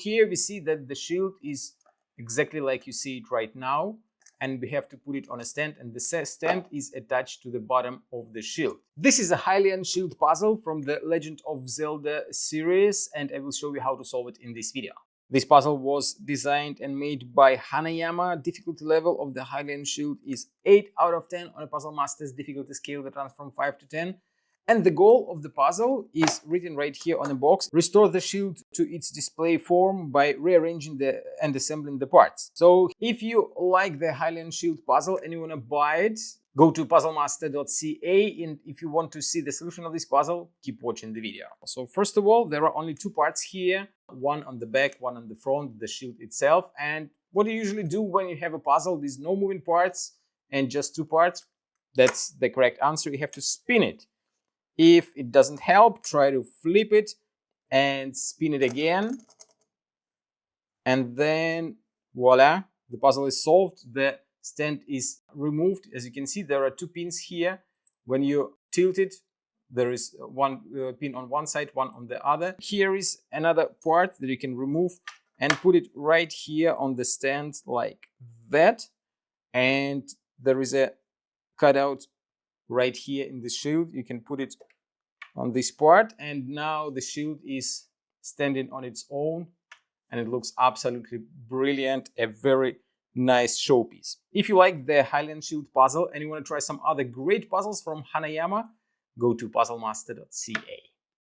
Here we see that the shield is exactly like you see it right now, and we have to put it on a stand, and the stand is attached to the bottom of the shield. This is a Hylian Shield puzzle from the Legend of Zelda series, and I will show you how to solve it in this video. This puzzle was designed and made by Hanayama. Difficulty level of the Hylian Shield is 8 out of 10 on a Puzzle Master's difficulty scale that runs from 5 to 10. And the goal of the puzzle is written right here on the box. Restore the shield to its display form by rearranging and assembling the parts. So if you like the Hylian Shield puzzle and you want to buy it, go to puzzlemaster.ca, and if you want to see the solution of this puzzle, keep watching the video. So first of all, there are only 2 parts here, one on the back, one on the front, the shield itself. And what you usually do when you have a puzzle with no moving parts and just 2 parts, that's the correct answer. You have to spin it. If it doesn't help, try to flip it and spin it again. And then voila, the puzzle is solved. The stand is removed. As you can see, there are 2 pins here. When you tilt it, there is one pin on one side, one on the other. Here is another part that you can remove and put it right here on the stand like that. And there is a cutout right here in the shield. You can put it on this part, and now the shield is standing on its own, and it looks absolutely brilliant. A very nice showpiece. If you like the Hylian Shield puzzle and you want to try some other great puzzles from Hanayama, go to puzzlemaster.ca.